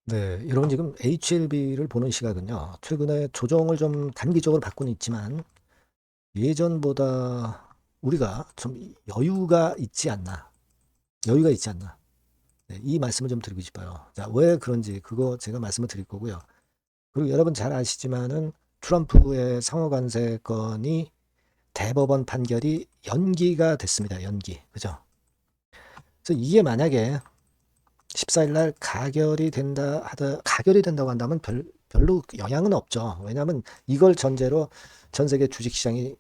네, 여러분 지금 HLB를 보는 시각은요. 최근에 조정을 좀 단기적으로 받고는 있지만 예전보다 우리가 좀 여유가 있지 않나. 여유가 있지 않나. 네, 이 말씀을 좀 드리고 싶어요. 자, 왜 그런지 그거 제가 말씀을 드릴 거고요. 그리고 여러분 잘 아시지만은 트럼프의 상호관세 건이 대법원 판결이 연기가 됐습니다. 연기. 그죠? 그래서 이게 만약에 14일 날 가결이 된다고 한다면 별로 영향은 없죠. 왜냐하면 이걸 전제로 전 세계 주식시장이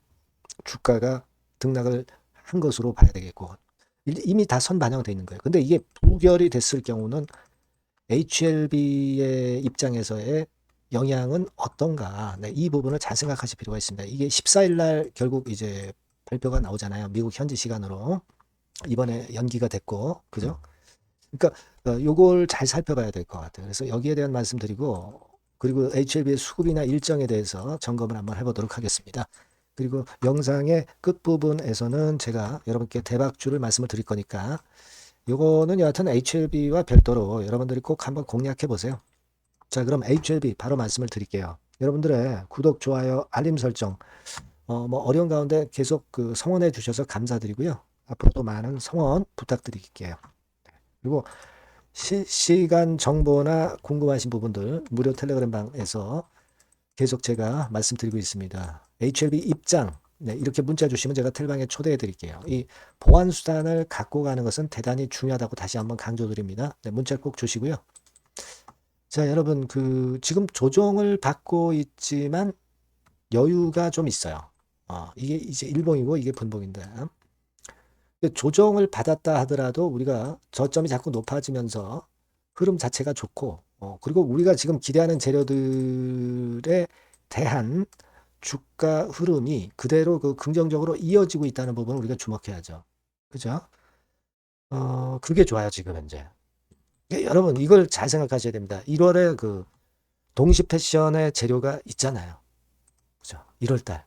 주가가 등락을 한 것으로 봐야 되겠고 이미 다 선반영돼 있는 거예요. 근데 이게 부결이 됐을 경우는 HLB의 입장에서의 영향은 어떤가? 네, 이 부분을 잘 생각하실 필요가 있습니다. 이게 14일 날 결국 이제 발표가 나오잖아요. 미국 현지 시간으로 이번에 연기가 됐고, 그죠? 그러니까 요걸 잘 살펴봐야 될 것 같아요. 그래서 여기에 대한 말씀드리고 그리고 HLB의 수급이나 일정에 대해서 점검을 한번 해보도록 하겠습니다. 그리고 영상의 끝부분에서는 제가 여러분께 대박주를 말씀을 드릴 거니까 요거는 여하튼 HLB와 별도로 여러분들이 꼭 한번 공략해 보세요. 자, 그럼 HLB 바로 말씀을 드릴게요. 여러분들의 구독, 좋아요, 알림 설정 뭐 어려운 가운데 계속 그 성원해 주셔서 감사드리고요. 앞으로도 많은 성원 부탁드릴게요. 그리고 실시간 정보나 궁금하신 부분들 무료 텔레그램 방에서 계속 제가 말씀드리고 있습니다. HLB 입장 네, 이렇게 문자 주시면 제가 텔방에 초대해 드릴게요. 이 보안 수단을 갖고 가는 것은 대단히 중요하다고 다시 한번 강조드립니다. 네, 문자 꼭 주시고요. 자, 여러분 그 지금 조정을 받고 있지만 여유가 좀 있어요. 이게 이제 일봉이고 이게 분봉인데 조정을 받았다 하더라도 우리가 저점이 자꾸 높아지면서 흐름 자체가 좋고 그리고 우리가 지금 기대하는 재료들에 대한 주가 흐름이 그대로 그 긍정적으로 이어지고 있다는 부분을 우리가 주목해야죠. 그죠? 그게 좋아요, 지금 현재. 여러분, 이걸 잘 생각하셔야 됩니다. 1월에 그 동시 패션의 재료가 있잖아요. 그죠? 1월 달.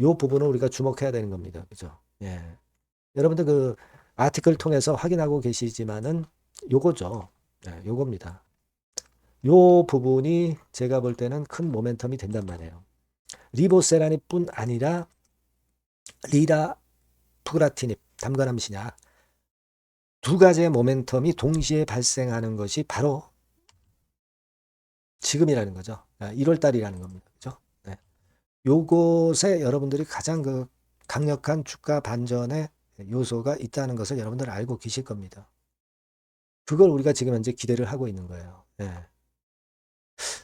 요 부분을 우리가 주목해야 되는 겁니다. 그죠? 예. 여러분들 그 아티클 통해서 확인하고 계시지만은 요거죠. 예, 요겁니다. 요 부분이 제가 볼 때는 큰 모멘텀이 된단 말이에요. 리보세라닙뿐 아니라 리라푸라티닙, 담가람 신약 두 가지의 모멘텀이 동시에 발생하는 것이 바로 지금이라는 거죠. 1월 달이라는 겁니다. 그죠? 네. 요것에 여러분들이 가장 그 강력한 주가 반전의 요소가 있다는 것을 여러분들 알고 계실 겁니다. 그걸 우리가 지금 현재 기대를 하고 있는 거예요. 네.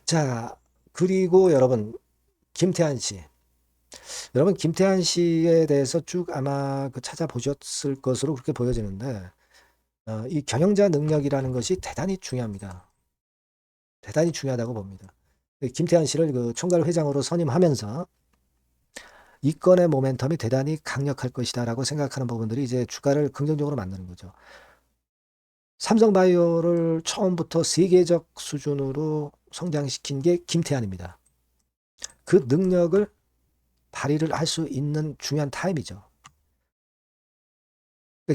자, 그리고 여러분, 김태한 씨. 여러분, 김태한 씨에 대해서 쭉 아마 그 찾아보셨을 것으로 그렇게 보여지는데, 이 경영자 능력이라는 것이 대단히 중요합니다. 대단히 중요하다고 봅니다. 김태한 씨를 그 총괄 회장으로 선임하면서 이 건의 모멘텀이 대단히 강력할 것이다라고 생각하는 부분들이 이제 주가를 긍정적으로 만드는 거죠. 삼성바이오를 처음부터 세계적 수준으로 성장시킨 게 김태한입니다. 그 능력을 발휘를 할 수 있는 중요한 타임이죠.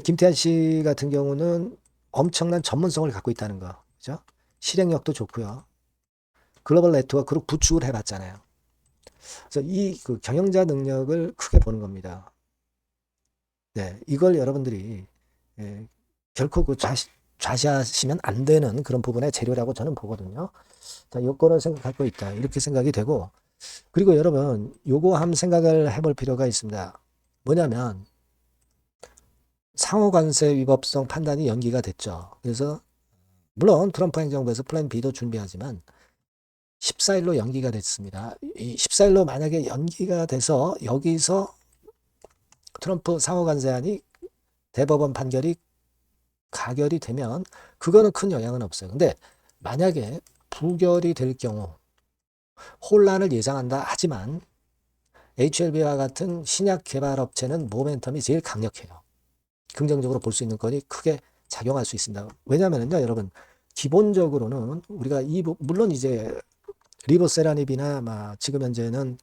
김태한 씨 같은 경우는 엄청난 전문성을 갖고 있다는 거, 그죠? 실행력도 좋고요. 글로벌 네트워크로 구축을 해봤잖아요. 그래서 이 그 경영자 능력을 크게 보는 겁니다. 네, 이걸 여러분들이 결코 그 좌시하시면 안 되는 그런 부분의 재료라고 저는 보거든요. 자, 요거를 생각하고 있다. 이렇게 생각이 되고, 그리고 여러분, 요거 한번 생각을 해볼 필요가 있습니다. 뭐냐면, 상호관세 위법성 판단이 연기가 됐죠. 그래서, 물론 트럼프 행정부에서 플랜 B도 준비하지만, 14일로 연기가 됐습니다. 이 14일로 만약에 연기가 돼서 여기서 트럼프 상호관세안이 대법원 판결이 가결이 되면 그거는 큰 영향은 없어요. 근데 만약에 부결이 될 경우 혼란을 예상한다 하지만 HLB와 같은 신약 개발 업체는 모멘텀이 제일 강력해요. 긍정적으로 볼 수 있는 건이 크게 작용할 수 있습니다. 왜냐하면요, 여러분 기본적으로는 우리가 물론 이제 리보세라닙이나 지금 현재는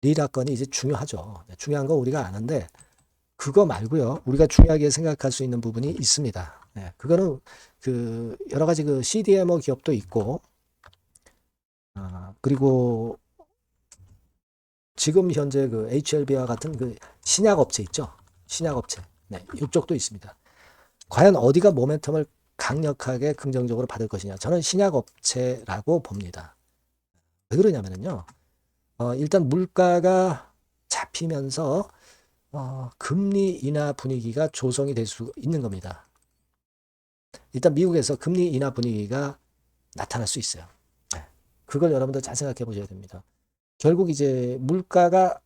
리라 건이 이제 중요하죠. 중요한 거 우리가 아는데 그거 말고요. 우리가 중요하게 생각할 수 있는 부분이 있습니다. 네, 그거는 그 여러 가지 그 CDMO 기업도 있고, 그리고 지금 현재 그 HLB와 같은 그 신약업체 있죠? 신약업체. 네, 이쪽도 있습니다. 과연 어디가 모멘텀을 강력하게 긍정적으로 받을 것이냐? 저는 신약업체라고 봅니다. 왜 그러냐면요. 일단 물가가 잡히면서 금리 인하 분위기가 조성이 될 수 있는 겁니다. 일단 미국에서 금리 인하 분위기가 나타날 수 있어요. 네. 그걸 여러분들 잘 생각해 보셔야 됩니다. 결국 이제 물가가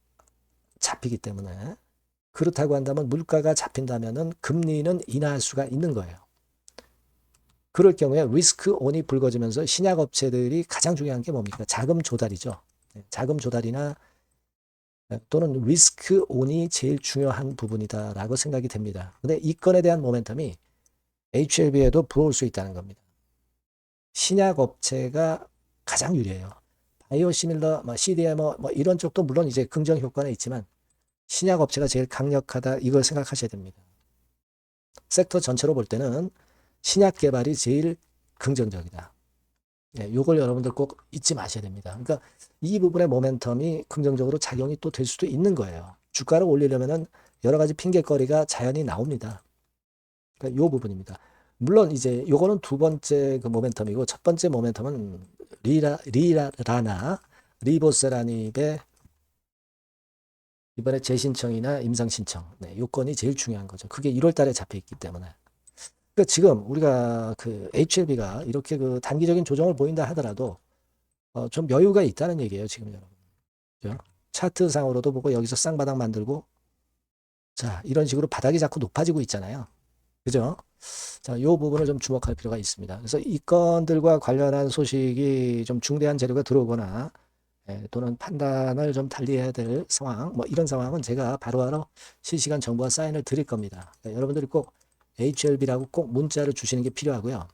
잡히기 때문에 그렇다고 한다면 물가가 잡힌다면은 금리는 인하할 수가 있는 거예요. 그럴 경우에 리스크 온이 불거지면서 신약업체들이 가장 중요한 게 뭡니까? 자금 조달이죠. 자금 조달이나 또는 리스크 온이 제일 중요한 부분이다라고 생각이 됩니다. 근데 이 건에 대한 모멘텀이 HLB에도 불어올 수 있다는 겁니다. 신약업체가 가장 유리해요. 바이오시밀러, CDMO 이런 쪽도 물론 이제 긍정 효과는 있지만 신약업체가 제일 강력하다 이걸 생각하셔야 됩니다. 섹터 전체로 볼 때는 신약 개발이 제일 긍정적이다. 네, 요걸 여러분들 꼭 잊지 마셔야 됩니다. 그러니까 이 부분의 모멘텀이 긍정적으로 작용이 또 될 수도 있는 거예요. 주가를 올리려면은 여러 가지 핑계거리가 자연히 나옵니다. 그러니까 요 부분입니다. 물론 이제 요거는 두 번째 그 모멘텀이고 첫 번째 모멘텀은 리보세라닙의 이번에 재신청이나 임상신청, 네, 요건이 제일 중요한 거죠. 그게 1월 달에 잡혀 있기 때문에. 그러니까 지금 우리가 그 HLB가 이렇게 그 단기적인 조정을 보인다 하더라도 좀 여유가 있다는 얘기예요, 지금 여러분. 그죠? 차트상으로도 보고 여기서 쌍바닥 만들고 자, 이런 식으로 바닥이 자꾸 높아지고 있잖아요. 그죠? 자, 이 부분을 좀 주목할 필요가 있습니다. 그래서 이 건들과 관련한 소식이 좀 중대한 재료가 들어오거나 또는 판단을 좀 달리해야 될 상황, 이런 상황은 제가 바로바로 실시간 정보와 사인을 드릴 겁니다. 여러분들이 꼭 HLB라고 꼭 문자를 주시는 게 필요하고요.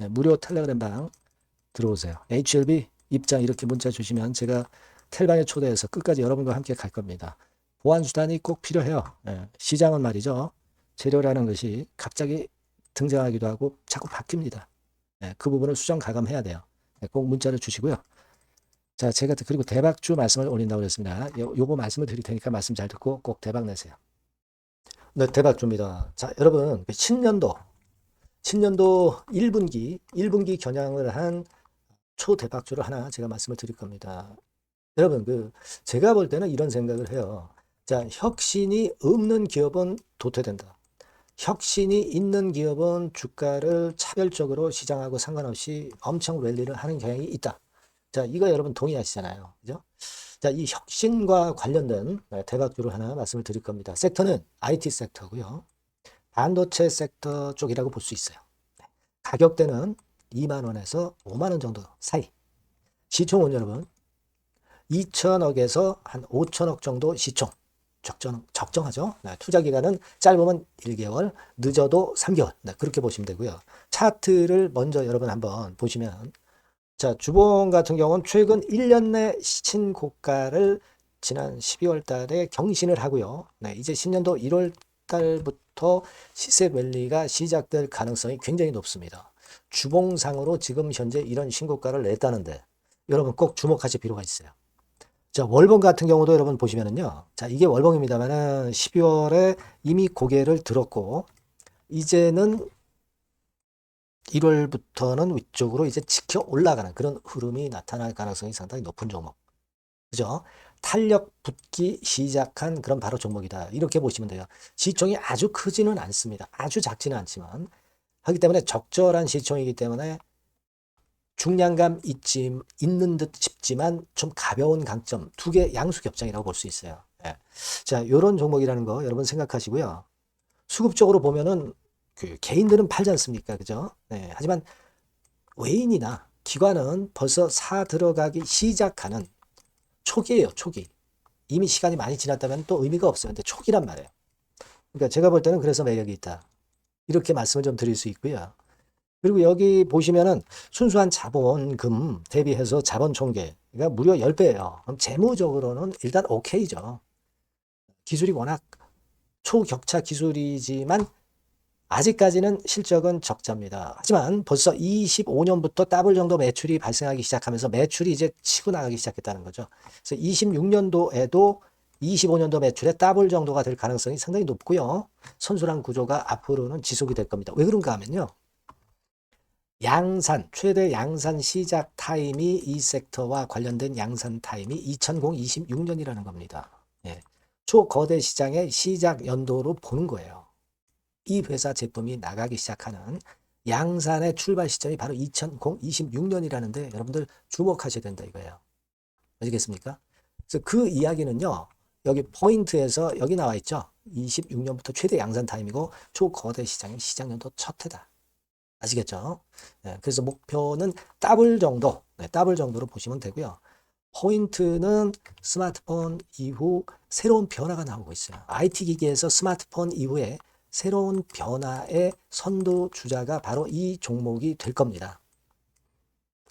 무료 텔레그램 방 들어오세요. HLB 입장 이렇게 문자 주시면 제가 텔방에 초대해서 끝까지 여러분과 함께 갈 겁니다. 보안 수단이 꼭 필요해요. 시장은 말이죠. 재료라는 것이 갑자기 등장하기도 하고 자꾸 바뀝니다. 그 부분을 수정 가감해야 돼요. 꼭 문자를 주시고요. 자, 제가 그리고 대박주 말씀을 올린다고 그랬습니다. 요거 말씀을 드릴 테니까 말씀 잘 듣고 꼭 대박 내세요. 네, 대박주입니다. 자, 여러분, 신년도 1분기 겨냥을 한 초대박주를 하나 제가 말씀을 드릴 겁니다. 여러분, 제가 볼 때는 이런 생각을 해요. 자, 혁신이 없는 기업은 도태된다. 혁신이 있는 기업은 주가를 차별적으로 시장하고 상관없이 엄청 랠리를 하는 경향이 있다. 자, 이거 여러분 동의하시잖아요. 그죠? 자, 이 혁신과 관련된 대박주를 하나 말씀을 드릴 겁니다. 섹터는 IT 섹터고요. 반도체 섹터 쪽이라고 볼 수 있어요. 가격대는 2만 원에서 5만 원 정도 사이. 시총은 여러분 2천억에서 한 5천억 정도 시총. 적정하죠. 네, 투자 기간은 짧으면 1개월, 늦어도 3개월. 네, 그렇게 보시면 되고요. 차트를 먼저 여러분 한번 보시면 자, 주봉 같은 경우는 최근 1년 내 신고가를 지난 12월 달에 경신을 하고요. 네, 이제 신년도 1월 달부터 시세 랠리가 시작될 가능성이 굉장히 높습니다. 주봉상으로 지금 현재 이런 신고가를 냈다는데 여러분 꼭 주목하실 필요가 있어요. 자, 월봉 같은 경우도 여러분 보시면은요. 자, 이게 월봉입니다만은 12월에 이미 고개를 들었고 이제는 1월부터는 위쪽으로 이제 지켜 올라가는 그런 흐름이 나타날 가능성이 상당히 높은 종목. 그죠? 탄력 붙기 시작한 그런 바로 종목이다. 이렇게 보시면 돼요. 시총이 아주 크지는 않습니다. 아주 작지는 않지만 하기 때문에 적절한 시총이기 때문에 중량감 있는 듯 싶지만 좀 가벼운 강점 두 개 양수겹장이라고 볼 수 있어요. 예. 자, 이런 종목이라는 거 여러분 생각하시고요. 수급적으로 보면은 개인들은 팔지 않습니까? 그죠? 네. 하지만 외인이나 기관은 벌써 사 들어가기 시작하는 초기예요, 초기. 이미 시간이 많이 지났다면 또 의미가 없어요. 근데 초기란 말이에요. 그러니까 제가 볼 때는 그래서 매력이 있다. 이렇게 말씀을 좀 드릴 수 있고요. 그리고 여기 보시면은 순수한 자본금 대비해서 자본 총계가 무려 10배예요. 그럼 재무적으로는 일단 오케이죠. 기술이 워낙 초격차 기술이지만 아직까지는 실적은 적자입니다. 하지만 벌써 25년부터 더블 정도 매출이 발생하기 시작하면서 매출이 이제 치고 나가기 시작했다는 거죠. 그래서 26년도에도 25년도 매출의 더블 정도가 될 가능성이 상당히 높고요. 선순환 구조가 앞으로는 지속이 될 겁니다. 왜 그런가 하면요. 양산, 최대 양산 시작 타임이 이 섹터와 관련된 양산 타임이 2026년이라는 겁니다. 예. 초거대 시장의 시작 연도로 보는 거예요. 이 회사 제품이 나가기 시작하는 양산의 출발 시점이 바로 2026년이라는데 여러분들 주목하셔야 된다 이거예요. 아시겠습니까? 그래서 그 이야기는요. 여기 포인트에서 여기 나와 있죠. 26년부터 최대 양산 타임이고 초거대 시장의 시작 연도 첫 해다. 아시겠죠? 네, 그래서 목표는 더블 정도, 네, 더블 정도로 보시면 되고요. 포인트는 스마트폰 이후 새로운 변화가 나오고 있어요. IT 기기에서 스마트폰 이후에 새로운 변화의 선도 주자가 바로 이 종목이 될 겁니다.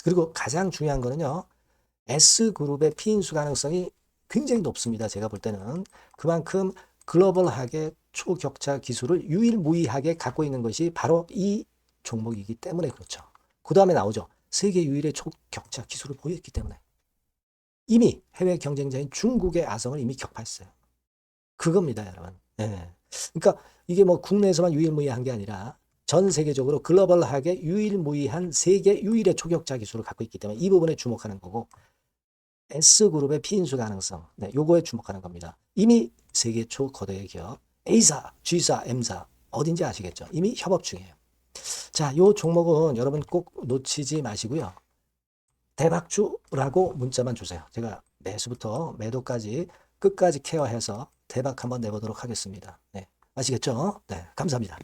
그리고 가장 중요한 거는요. S그룹의 피인수 가능성이 굉장히 높습니다. 제가 볼 때는. 그만큼 글로벌하게 초격차 기술을 유일무이하게 갖고 있는 것이 바로 이 종목이기 때문에 그렇죠. 그 다음에 나오죠. 세계 유일의 초격차 기술을 보였기 때문에. 이미 해외 경쟁자인 중국의 아성을 이미 격파했어요. 그겁니다, 여러분. 네. 그러니까 이게 뭐 국내에서만 유일무이한 게 아니라 전 세계적으로 글로벌하게 유일무이한 세계 유일의 초격차 기술을 갖고 있기 때문에 이 부분에 주목하는 거고 S그룹의 피인수 가능성, 네, 요거에 주목하는 겁니다. 이미 세계 초거대 기업 A사, G사, M사 어딘지 아시겠죠? 이미 협업 중이에요. 자, 요 종목은 여러분 꼭 놓치지 마시고요. 대박주라고 문자만 주세요. 제가 매수부터 매도까지 끝까지 케어해서 대박 한번 내보도록 하겠습니다. 네, 아시겠죠? 네, 감사합니다.